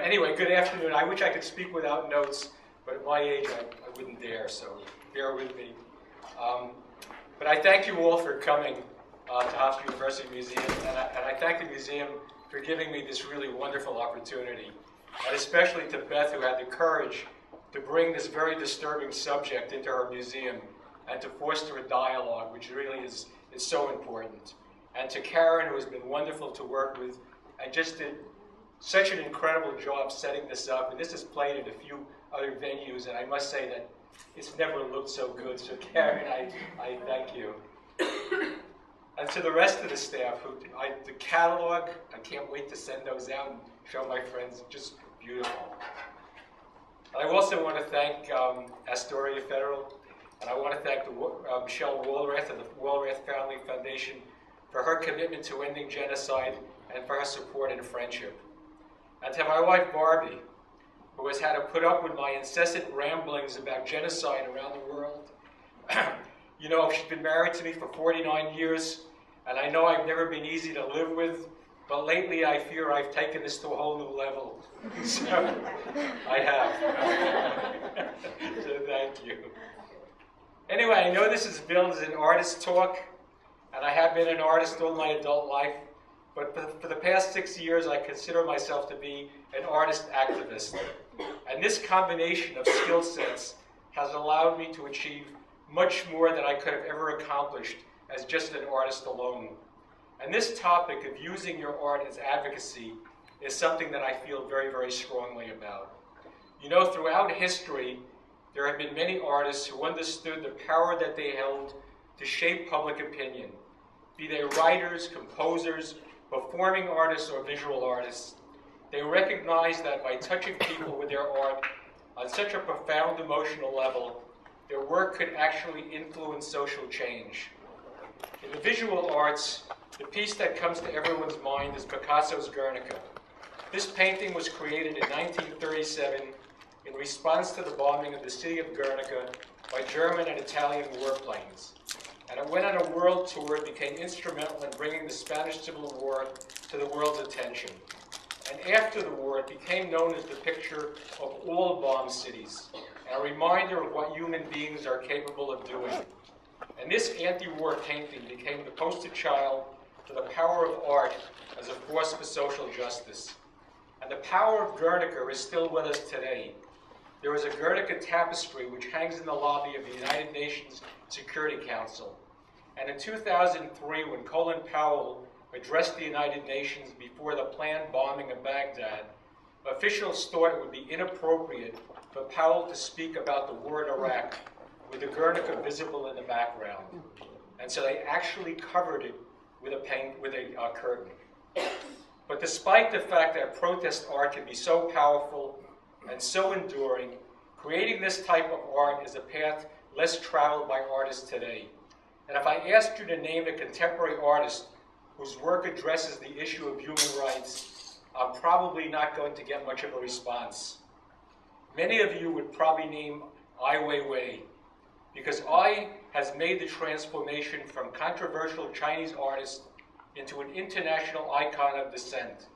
Anyway, good afternoon. I wish I could speak without notes, but at my age, I wouldn't dare, so bear with me. But I thank you all for coming to Hofstra University Museum, and I thank the museum for giving me this really wonderful opportunity, and especially to Beth, who had the courage to bring this very disturbing subject into her museum and to foster a dialogue, which really is so important. And to Karen, who has been wonderful to work with, and just did such an incredible job setting this up. And this is played at a few other venues, and I must say that it's never looked so good. So Karen, I thank you. And to the rest of the staff, the catalog, I can't wait to send those out and show my friends, just beautiful. I also want to thank Astoria Federal, and I want to thank Michelle Walrath of the Walrath Family Foundation for her commitment to ending genocide and for her support and friendship. And to my wife Barbie, who has had to put up with my incessant ramblings about genocide around the world. You know, she's been married to me for 49 years, and I know I've never been easy to live with, but lately I fear I've taken this to a whole new level. So, I have. So thank you. Anyway, I know this is billed as an artist talk, and I have been an artist all my adult life, but for the past 6 years I consider myself to be an artist activist. And this combination of skill sets has allowed me to achieve much more than I could have ever accomplished as just an artist alone. And this topic of using your art as advocacy is something that I feel very, very strongly about. You know, throughout history, there have been many artists who understood the power that they held to shape public opinion, be they writers, composers, performing artists, or visual artists. They recognized that by touching people with their art on such a profound emotional level, their work could actually influence social change. In the visual arts, the piece that comes to everyone's mind is Picasso's Guernica. This painting was created in 1937 in response to the bombing of the city of Guernica by German and Italian warplanes. And it went on a world tour and became instrumental in bringing the Spanish Civil War to the world's attention. And after the war, it became known as the picture of all bombed cities, and a reminder of what human beings are capable of doing. And this anti-war painting became the poster child for the power of art as a force for social justice. And the power of Guernica is still with us today. There is a Guernica tapestry which hangs in the lobby of the United Nations Security Council. And in 2003, when Colin Powell addressed the United Nations before the planned bombing of Baghdad, officials thought it would be inappropriate for Powell to speak about the war in Iraq with the Guernica visible in the background. And so they actually covered it with a curtain. But despite the fact that protest art can be so powerful and so enduring, creating this type of art is a path less traveled by artists today. And if I asked you to name a contemporary artist whose work addresses the issue of human rights, I'm probably not going to get much of a response. Many of you would probably name Ai Weiwei, because Ai has made the transformation from controversial Chinese artist into an international icon of dissent.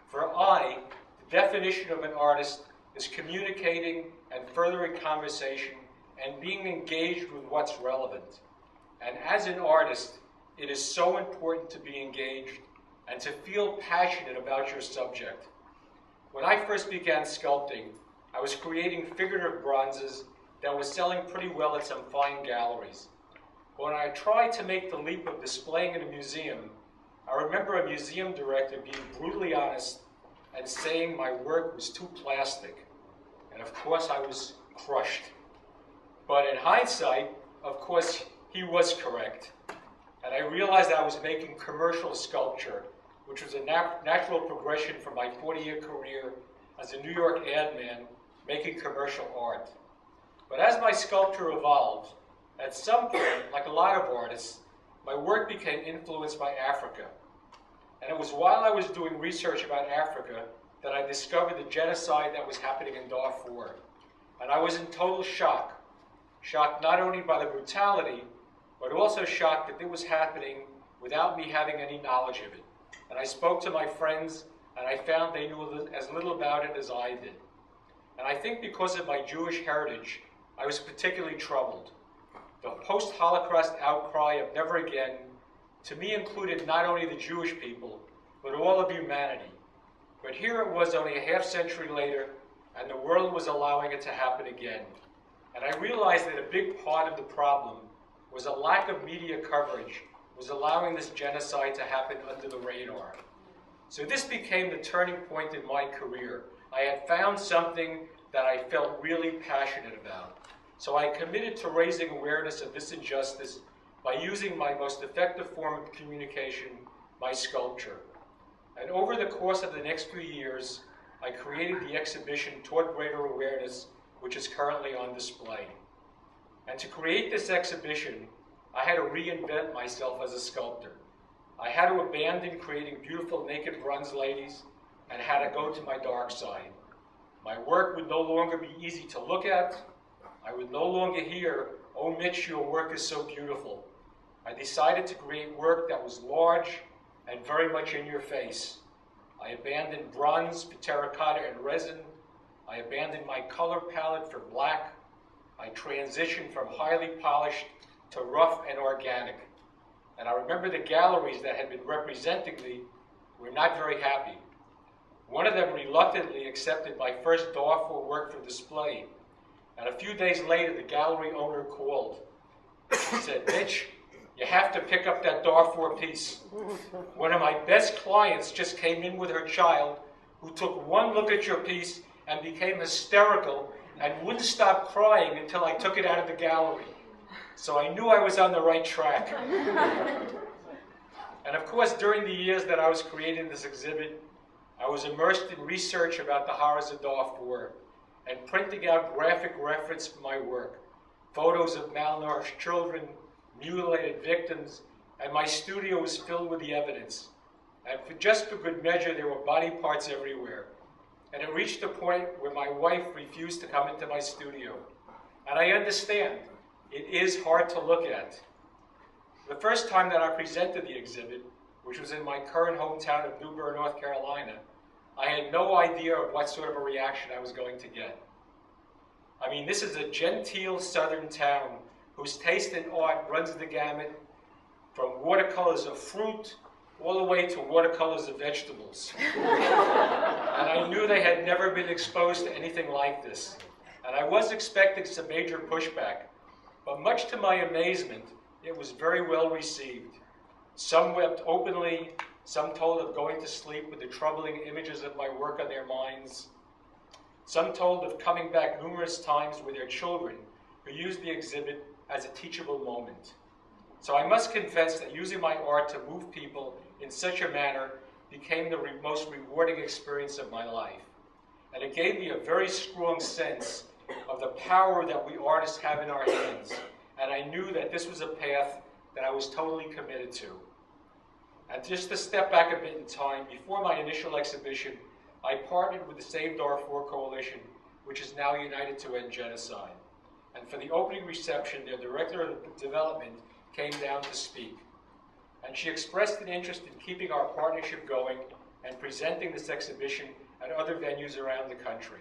For Ai, the definition of an artist is communicating and furthering conversation and being engaged with what's relevant. And as an artist, it is so important to be engaged and to feel passionate about your subject. When I first began sculpting, I was creating figurative bronzes that was selling pretty well at some fine galleries. But when I tried to make the leap of displaying in a museum, I remember a museum director being brutally honest and saying my work was too plastic. And of course I was crushed. But in hindsight, of course, he was correct. And I realized I was making commercial sculpture, which was a natural progression from my 40-year career as a New York ad man making commercial art. But as my sculpture evolved, at some point, like a lot of artists, my work became influenced by Africa. And it was while I was doing research about Africa that I discovered the genocide that was happening in Darfur. And I was in total shock. Shocked not only by the brutality, but also shocked that it was happening without me having any knowledge of it. And I spoke to my friends and I found they knew as little about it as I did. And I think because of my Jewish heritage, I was particularly troubled. The post-Holocaust outcry of never again, to me, included not only the Jewish people, but all of humanity. But here it was only a half century later, and the world was allowing it to happen again. And I realized that a big part of the problem was a lack of media coverage was allowing this genocide to happen under the radar. So this became the turning point in my career. I had found something that I felt really passionate about. So I committed to raising awareness of this injustice by using my most effective form of communication, my sculpture. And over the course of the next few years, I created the exhibition Toward Greater Awareness, which is currently on display. And to create this exhibition, I had to reinvent myself as a sculptor. I had to abandon creating beautiful naked bronze ladies and had to go to my dark side. My work would no longer be easy to look at. I would no longer hear, "Oh, Mitch, your work is so beautiful." I decided to create work that was large and very much in your face. I abandoned bronze for terracotta and resin. I abandoned my color palette for black. I transitioned from highly polished to rough and organic. And I remember the galleries that had been representing me were not very happy. One of them reluctantly accepted my first Darfur work for display. And a few days later, the gallery owner called. She said, "Mitch, you have to pick up that Darfur piece. One of my best clients just came in with her child who took one look at your piece and became hysterical and wouldn't stop crying until I took it out of the gallery." So I knew I was on the right track. And of course, during the years that I was creating this exhibit, I was immersed in research about the horrors of Darfur and printing out graphic reference for my work, photos of malnourished children, mutilated victims, and my studio was filled with the evidence. And just for good measure, there were body parts everywhere. And it reached a point where my wife refused to come into my studio. And I understand, it is hard to look at. The first time that I presented the exhibit, which was in my current hometown of New Bern, North Carolina, I had no idea of what sort of a reaction I was going to get. I mean, this is a genteel southern town whose taste in art runs the gamut from watercolors of fruit all the way to watercolors of vegetables. And I knew they had never been exposed to anything like this. And I was expecting some major pushback, but much to my amazement, it was very well received. Some wept openly, some told of going to sleep with the troubling images of my work on their minds. Some told of coming back numerous times with their children who used the exhibit as a teachable moment. So I must confess that using my art to move people in such a manner became the most rewarding experience of my life. And it gave me a very strong sense of the power that we artists have in our hands. And I knew that this was a path that I was totally committed to. And just to step back a bit in time, before my initial exhibition, I partnered with the Save Darfur Coalition, which is now United to End Genocide. And for the opening reception, their director of development came down to speak. And she expressed an interest in keeping our partnership going and presenting this exhibition at other venues around the country.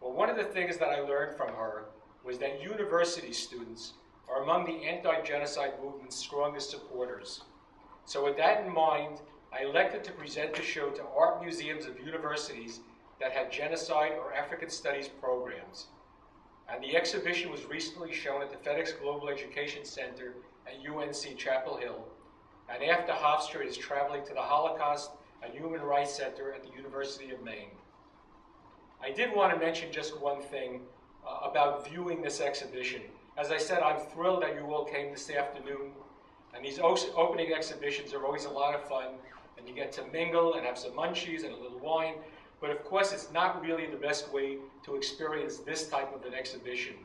Well, one of the things that I learned from her was that university students are among the anti-genocide movement's strongest supporters. So with that in mind, I elected to present the show to art museums of universities that had genocide or African studies programs. And the exhibition was recently shown at the FedEx Global Education Center at UNC Chapel Hill. And after Hofstra is traveling to the Holocaust and Human Rights Center at the University of Maine. I did want to mention just one thing about viewing this exhibition. As I said, I'm thrilled that you all came this afternoon. And these opening exhibitions are always a lot of fun. And you get to mingle and have some munchies and a little wine. But of course, it's not really the best way to experience this type of an exhibition.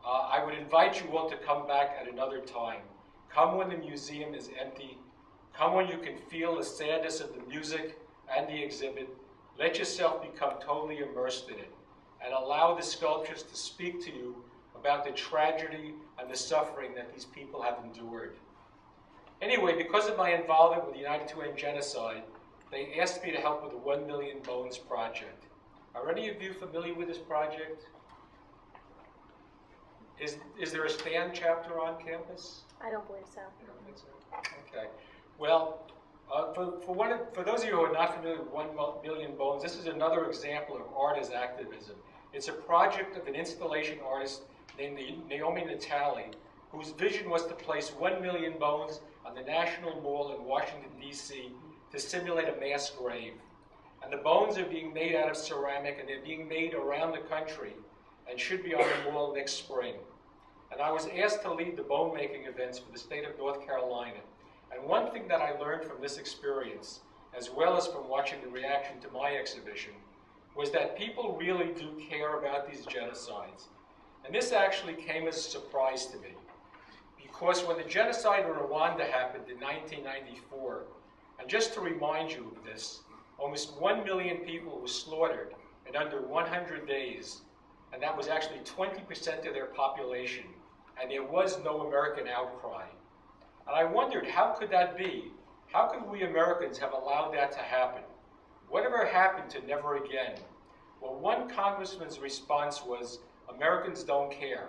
I would invite you all to come back at another time. Come when the museum is empty. Come when you can feel the sadness of the music and the exhibit. Let yourself become totally immersed in it. And allow the sculptures to speak to you about the tragedy and the suffering that these people have endured. Anyway, because of my involvement with United to End Genocide, they asked me to help with the 1 Million Bones project. Are any of you familiar with this project? Is there a STAND chapter on campus? I don't believe so. You don't think so? Okay. Well, for those of you who are not familiar with 1 Million Bones, this is another example of art as activism. It's a project of an installation artist named Naomi Natali, whose vision was to place 1 million bones on the National Mall in Washington, D.C. to simulate a mass grave. And the bones are being made out of ceramic, and they're being made around the country and should be on the mall next spring. And I was asked to lead the bone-making events for the state of North Carolina. And one thing that I learned from this experience, as well as from watching the reaction to my exhibition, was that people really do care about these genocides. And this actually came as a surprise to me. Because when the genocide in Rwanda happened in 1994, and just to remind you of this, almost 1 million people were slaughtered in under 100 days, and that was actually 20% of their population, and there was no American outcry. And I wondered, how could that be? How could we Americans have allowed that to happen? Whatever happened to never again? Well, one congressman's response was, Americans don't care.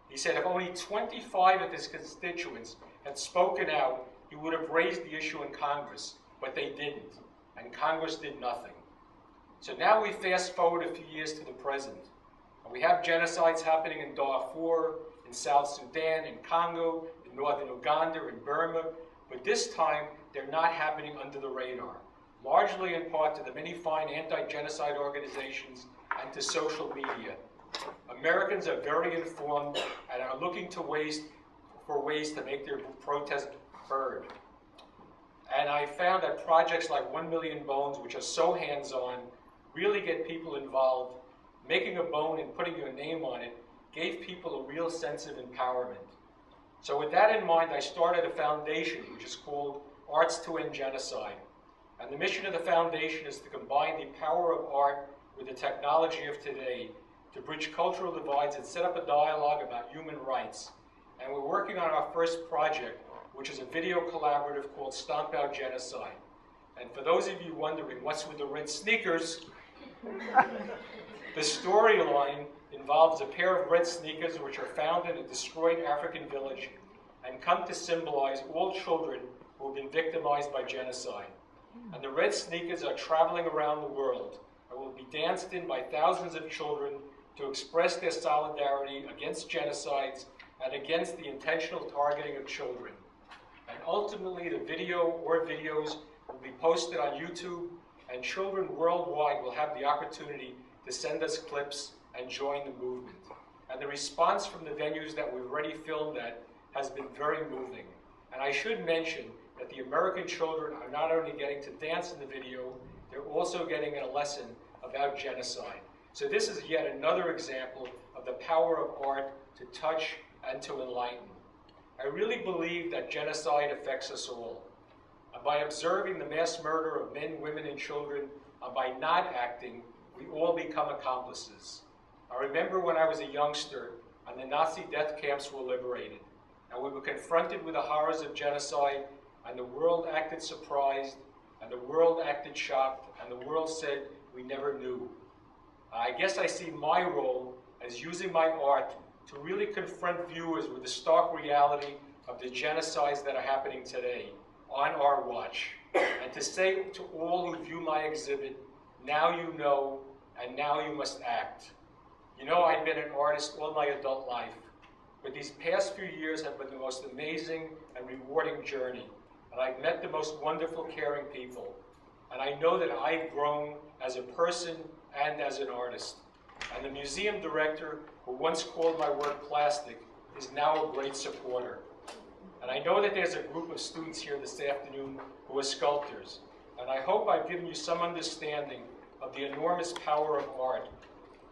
He said if only 25 of his constituents had spoken out, he would have raised the issue in Congress, but they didn't, and Congress did nothing. So now we fast forward a few years to the present, and we have genocides happening in Darfur, in South Sudan, in Congo, in northern Uganda, in Burma, but this time they're not happening under the radar, largely in part to the many fine anti-genocide organizations and to social media. Americans are very informed and are looking for ways to make their protest heard. And I found that projects like 1 Million Bones, which are so hands-on, really get people involved. Making a bone and putting your name on it gave people a real sense of empowerment. So with that in mind, I started a foundation which is called Arts to End Genocide. And the mission of the foundation is to combine the power of art with the technology of today to bridge cultural divides and set up a dialogue about human rights. And we're working on our first project, which is a video collaborative called Stomp Out Genocide. And for those of you wondering what's with the red sneakers, the storyline involves a pair of red sneakers which are found in a destroyed African village and come to symbolize all children who have been victimized by genocide. And the red sneakers are traveling around the world and will be danced in by thousands of children to express their solidarity against genocides and against the intentional targeting of children. And ultimately, the video or videos will be posted on YouTube, and children worldwide will have the opportunity to send us clips and join the movement. And the response from the venues that we've already filmed at has been very moving. And I should mention that the American children are not only getting to dance in the video, they're also getting a lesson about genocide. So this is yet another example of the power of art to touch and to enlighten. I really believe that genocide affects us all. And by observing the mass murder of men, women, and children, and by not acting, we all become accomplices. I remember when I was a youngster and the Nazi death camps were liberated, and we were confronted with the horrors of genocide, and the world acted surprised, and the world acted shocked, and the world said, we never knew. I guess I see my role as using my art to really confront viewers with the stark reality of the genocides that are happening today on our watch, and to say to all who view my exhibit, now you know, and now you must act. You know, I've been an artist all my adult life, but these past few years have been the most amazing and rewarding journey, and I've met the most wonderful, caring people, and I know that I've grown as a person and as an artist. And the museum director, who once called my work plastic, is now a great supporter. And I know that there's a group of students here this afternoon who are sculptors, and I hope I've given you some understanding of the enormous power of art,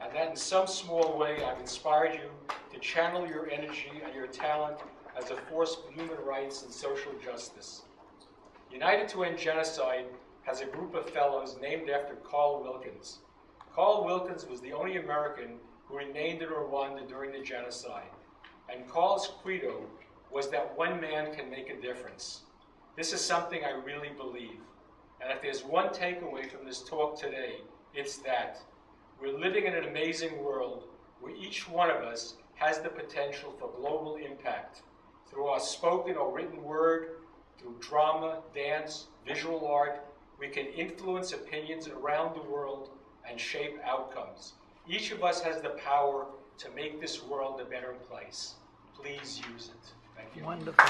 and that in some small way I've inspired you to channel your energy and your talent as a force for human rights and social justice. United to End Genocide has a group of fellows named after Carl Wilkins. Carl Wilkins was the only American who remained in Rwanda during the genocide, and Carl's credo was that one man can make a difference. This is something I really believe. And if there's one takeaway from this talk today, it's that we're living in an amazing world where each one of us has the potential for global impact through our spoken or written word, through drama, dance, visual art. We can influence opinions around the world and shape outcomes. Each of us has the power to make this world a better place. Please use it. Thank you. Wonderful.